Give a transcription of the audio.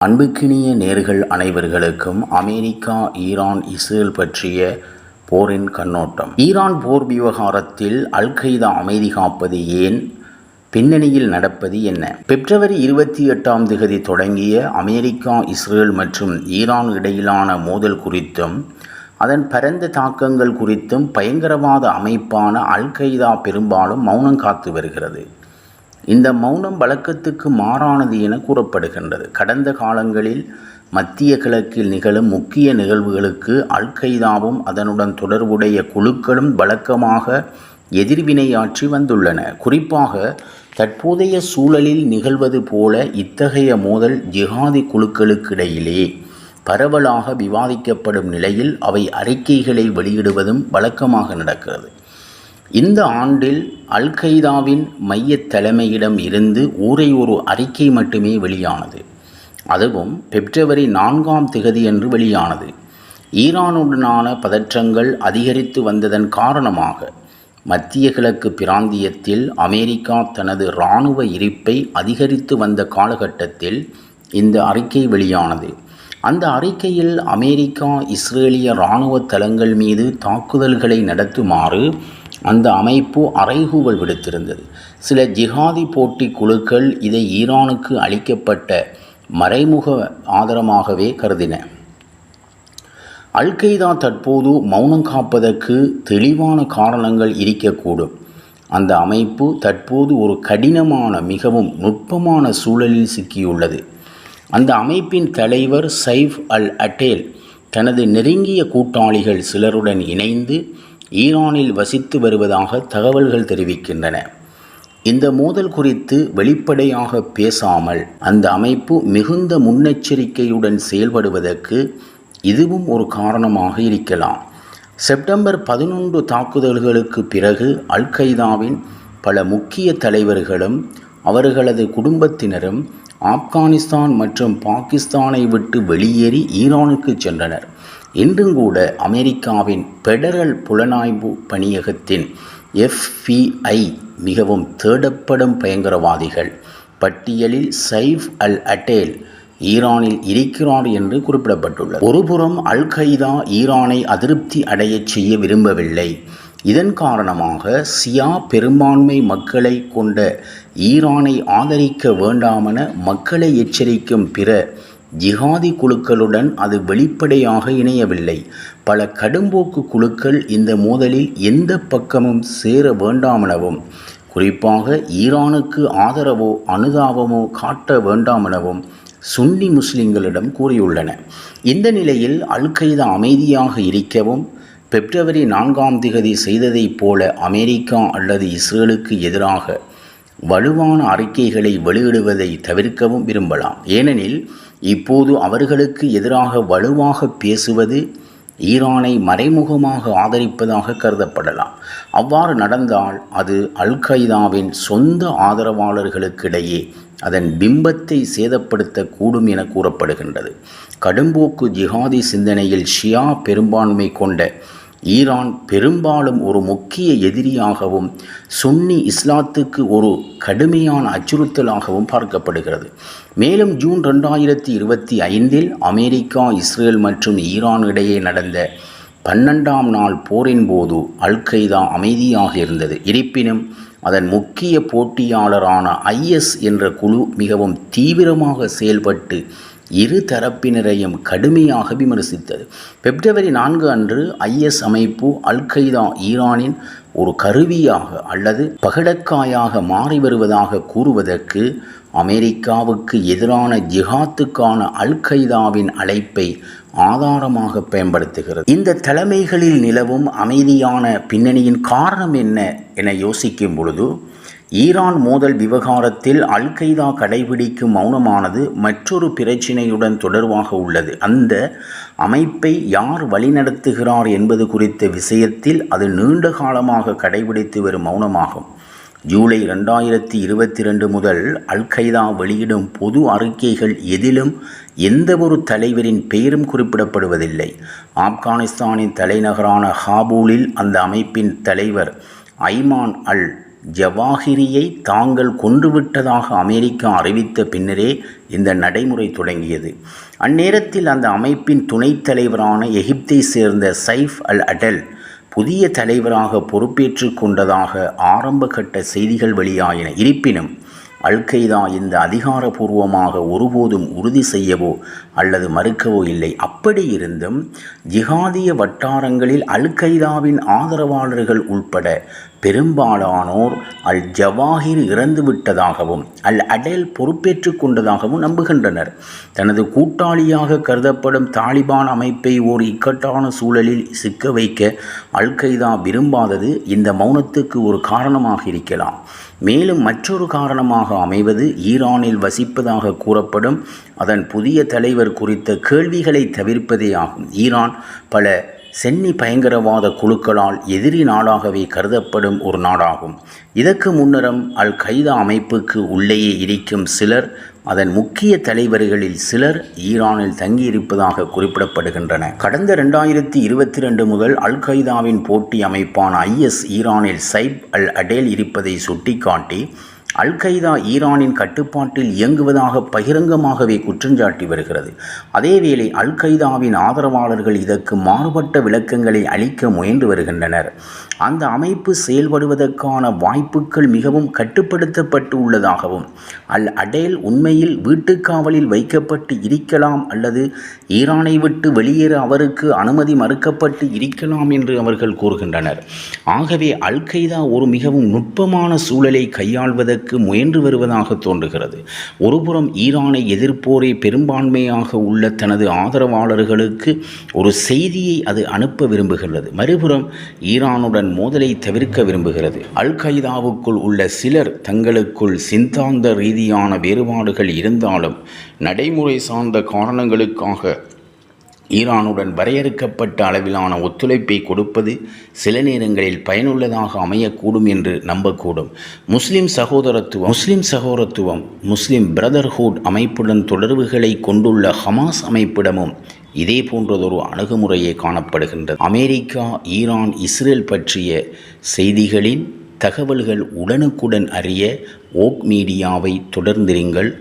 அன்புக்கினிய நேர்கள் அனைவர்களுக்கும் America, Iran, Israel பற்றிய போரின் கண்ணோட்டம். ஈரான் போர் விவகாரத்தில் அல்-கய்தா அமைதி காப்பது ஏன்? பின்னணியில் நடப்பது என்ன? பிப்ரவரி 28 தொடங்கிய அமெரிக்கா, இஸ்ரேல் மற்றும் ஈரான் இடையிலான மோதல் குறித்தும் அதன் பரந்த தாக்கங்கள் குறித்தும் பயங்கரவாத அமைப்பான அல்-கய்தா பெரும்பாலும் மௌனம் காத்து வருகிறது. இந்த மௌனம் வழக்கத்துக்கு மாறானது என கூறப்படுகின்றது. கடந்த காலங்களில் மத்திய கிழக்கில் நிகழும் முக்கிய நிகழ்வுகளுக்கு அல்-கய்தாவும் அதனுடன் தொடர்புடைய குழுக்களும் வழக்கமாக எதிர்வினையாற்றி வந்துள்ளன. குறிப்பாக தற்போதைய சூழலில் நிகழ்வது போல இத்தகைய மோதல் ஜிஹாதி குழுக்களுக்கிடையிலே பரவலாக விவாதிக்கப்படும் நிலையில் அவை அறிக்கைகளை வெளியிடுவதும் வழக்கமாக நடக்கிறது. இந்த ஆண்டில் அல்-கய்தாவின் மையத் தலைமையிடம் இருந்து ஒரே ஒரு அறிக்கை மட்டுமே வெளியானது. அதுவும் பிப்ரவரி 4 வெளியானது. ஈரானுடனான பதற்றங்கள் அதிகரித்து வந்ததன் காரணமாக மத்திய கிழக்கு பிராந்தியத்தில் அமெரிக்கா தனது இராணுவ இருப்பை அதிகரித்து வந்த காலகட்டத்தில் இந்த அறிக்கை வெளியானது. அந்த அறிக்கையில் அமெரிக்கா இஸ்ரேலிய இராணுவ தளங்கள் மீது தாக்குதல்களை நடத்துமாறு அந்த அமைப்பு அறைகூவல் விடுத்திருந்தது. சில ஜிஹாதி போட்டி குழுக்கள் இதை ஈரானுக்கு அளிக்கப்பட்ட மறைமுக ஆதரவாகவே கருதின. அல்-கய்தா தற்போது மௌனம் காப்பதற்கு தெளிவான காரணங்கள் இருக்கக்கூடும். அந்த அமைப்பு தற்போது ஒரு கடினமான, மிகவும் நுட்பமான சூழலில் சிக்கியுள்ளது. அந்த அமைப்பின் தலைவர் சைஃப் அல்-அட்டேல் தனது நெருங்கிய கூட்டாளிகள் சிலருடன் இணைந்து ஈரானில் வசித்து வருவதாக தகவல்கள் தெரிவிக்கின்றன. இந்த மோதல் குறித்து வெளிப்படையாக பேசாமல் அந்த அமைப்பு மிகுந்த முன்னெச்சரிக்கையுடன் செயல்படுவதற்கு இதுவும் ஒரு காரணமாக இருக்கலாம். செப்டம்பர் 11 தாக்குதல்களுக்கு பிறகு அல்-கய்தாவின் பல முக்கிய தலைவர்களும் அவர்களது குடும்பத்தினரும் ஆப்கானிஸ்தான் மற்றும் பாகிஸ்தானை விட்டு வெளியேறி ஈரானுக்கு சென்றனர். இன்றும் கூட அமெரிக்காவின் பெடரல் புலனாய்வு பணியகத்தின் FBI மிகவும் தேடப்படும் பயங்கரவாதிகள் பட்டியலில் சைஃப் அல்-அட்டேல் ஈரானில் இருக்கிறார் என்று குறிப்பிடப்பட்டுள்ளது. ஒருபுறம் அல்-கய்தா ஈரானை அதிருப்தி அடையச் செய்ய விரும்பவில்லை. இதன் காரணமாக ஷியா பெரும்பான்மை மக்களை கொண்ட ஈரானை ஆதரிக்க வேண்டாமென மக்களை எச்சரிக்கும் பிற ஜிஹாதி குழுக்களுடன் அது வெளிப்படையாக இணையவில்லை. பல கடும்போக்கு குழுக்கள் இந்த மோதலில் எந்த பக்கமும் சேர வேண்டாமெனவும், குறிப்பாக ஈரானுக்கு ஆதரவோ அனுதாபமோ காட்ட வேண்டாமெனவும் சுன்னி முஸ்லிம்களிடம் கூறியுள்ளன. இந்த நிலையில் அல்-கய்தா அமைதியாக இருக்கவும், பிப்ரவரி 4 செய்ததைப் போல அமெரிக்கா அல்லது இஸ்ரேலுக்கு எதிராக வலுவான அறிக்கைகளை வெளியிடுவதை தவிர்க்கவும் விரும்பலாம். ஏனெனில் இப்போது அவர்களுக்கு எதிராக வலுவாக பேசுவது ஈரானை மறைமுகமாக ஆதரிப்பதாக கருதப்படலாம். அவ்வாறு நடந்தால் அது அல்-கய்தாவின் சொந்த ஆதரவாளர்களுக்கிடையே அதன் பிம்பத்தை சேதப்படுத்தக்கூடும் என கூறப்படுகின்றது. கடும்போக்கு ஜிஹாதி சிந்தனையில் ஷியா பெரும்பான்மை கொண்ட ஈரான் பெரும்பாலும் ஒரு முக்கிய எதிரியாகவும் சுன்னி இஸ்லாத்துக்கு ஒரு கடுமையான அச்சுறுத்தலாகவும் பார்க்கப்படுகிறது. மேலும் ஜூன் 2025 அமெரிக்கா, இஸ்ரேல் மற்றும் ஈரான் இடையே நடந்த 12ஆம் நாள் போரின் போது அல்-கய்தா அமைதியாக இருந்தது. இருப்பினும் அதன் முக்கிய போட்டியாளரான IS என்ற குழு மிகவும் தீவிரமாக செயல்பட்டு இரு தரப்பினரையும் கடுமையாக விமர்சித்தது. பிப்ரவரி 4 அன்று IS அமைப்பு அல்-கய்தா ஈரானின் ஒரு கருவியாக அல்லது பகடக்காயாக மாறி வருவதாக கூறுவதற்கு அமெரிக்காவுக்கு எதிரான ஜிஹாத்துக்கான அல்-கய்தாவின் அழைப்பை ஆதாரமாக பயன்படுத்துகிறது. இந்த தலைமைகளில் நிலவும் அமைதியான பின்னணியின் காரணம் என்ன என யோசிக்கும் பொழுது, ஈரான் மோதல் விவகாரத்தில் அல்-கய்தா கடைபிடிக்கும் மௌனமானது மற்றொரு பிரச்சினையுடன் தொடர்பாக உள்ளது. அந்த அமைப்பை யார் வழிநடத்துகிறார் என்பது குறித்த விஷயத்தில் அது நீண்ட காலமாக கடைபிடித்து வரும் மௌனமாகும். ஜூலை 2022 முதல் அல்-கய்தா வெளியிடும் பொது அறிக்கைகள் எதிலும் எந்தவொரு தலைவரின் பெயரும் குறிப்பிடப்படுவதில்லை. ஆப்கானிஸ்தானின் தலைநகரான காபூலில் அந்த அமைப்பின் தலைவர் ஐமான் அல் ஜவாஹிரியை தாங்கள் கொன்றுவிட்டதாக அமெரிக்கா அறிவித்த பின்னரே இந்த நடைமுறை தொடங்கியது. அந்நேரத்தில் அந்த அமைப்பின் துணைத் தலைவரான எகிப்தை சேர்ந்த சைஃப் அல் அடல் புதிய தலைவராக பொறுப்பேற்று கொண்டதாக ஆரம்பகட்ட செய்திகள் வெளியாயின. இருப்பினும் அல்-கய்தா இந்த அதிகாரபூர்வமாக ஒருபோதும் உறுதி செய்யவோ அல்லது மறுக்கவோ இல்லை. அப்படி இருந்தும் ஜிஹாதிய வட்டாரங்களில் அல்-கய்தாவின் ஆதரவாளர்கள் உட்பட பெரும்பாலானோர் அல் ஜவாஹிர் இறந்துவிட்டதாகவும் அல் அடேல் பொறுப்பேற்று கொண்டதாகவும் நம்புகின்றனர். தனது கூட்டாளியாக கருதப்படும் தாலிபான் அமைப்பை ஓர் இக்கட்டான சூழலில் சிக்க வைக்க அல்-கய்தா விரும்பாதது இந்த மௌனத்துக்கு ஒரு காரணமாக இருக்கலாம். மேலும் மற்றொரு காரணமாக அமைவது ஈரானில் வசிப்பதாக கூறப்படும் அதன் புதிய தலைவர் குறித்த கேள்விகளை தவிர்ப்பதே ஆகும். ஈரான் பல சென்னி பயங்கரவாத குழுக்களால் எதிரி நாடாகவே கருதப்படும் ஒரு நாடாகும். இதற்கு முன்னரும் அல்-கய்தா அமைப்புக்கு உள்ளேயே இருக்கும் சிலர், அதன் முக்கிய தலைவர்களில் சிலர் ஈரானில் தங்கியிருப்பதாக குறிப்பிடப்படுகின்றன. கடந்த 2022 முதல் அல்-கய்தாவின் போட்டி அமைப்பான IS ஈரானில் சைஃப் அல் அடேல் இருப்பதை சுட்டிக்காட்டி அல்-கய்தா ஈரானின் கட்டுப்பாட்டில் இயங்குவதாக பகிரங்கமாகவே குற்றஞ்சாட்டி வருகிறது. அதேவேளை அல்-கய்தாவின் ஆதரவாளர்கள் இதற்கு மாறுபட்ட விளக்கங்களை அளிக்க முயன்று வருகின்றனர். அந்த அமைப்பு செயல்படுவதற்கான வாய்ப்புகள் மிகவும் கட்டுப்படுத்தப்பட்டு உள்ளதாகவும் அல் அடேல் உண்மையில் வீட்டுக்காவலில் வைக்கப்பட்டு இருக்கலாம் அல்லது ஈரானை விட்டு வெளியேற அவருக்கு அனுமதி மறுக்கப்பட்டு இருக்கலாம் என்று அவர்கள் கூறுகின்றனர். ஆகவே அல்-கய்தா ஒரு மிகவும் நுட்பமான சூழலை கையாள்வதற்கு முயன்று வருவதாக தோன்றுகிறது. ஒருபுறம் ஈரானை எதிர்ப்போரே பெரும்பான்மையாக உள்ள தனது ஆதரவாளர்களுக்கு ஒரு செய்தியை அது அனுப்ப விரும்புகிறது. மறுபுறம் ஈரானுடன் மோதலை தவிர்க்க விரும்புகிறது. அல்-கய்தாவுக்குள் உள்ள சிலர் தங்களுக்குள் சித்தாந்த ரீதியான வேறுபாடுகள் இருந்தாலும் நடைமுறை சார்ந்த காரணங்களுக்காக ஈரானுடன் வரையறுக்கப்பட்ட அளவிலான ஒத்துழைப்பை கொடுப்பது சில நேரங்களில் பயனுள்ளதாக அமையக்கூடும் என்று நம்பக்கூடும். முஸ்லிம் சகோதரத்துவம் முஸ்லிம் பிரதர்ஹுட் அமைப்புடன் தொடர்புகளை கொண்டுள்ள ஹமாஸ் அமைப்பிடமும் இதே போன்றதொரு அணுகுமுறையே காணப்படுகின்றது. அமெரிக்கா, ஈரான், இஸ்ரேல் பற்றிய செய்திகளின் தகவல்கள் உடனுக்குடன் அறிய ஓக் மீடியாவை தொடர்ந்திருங்கள்.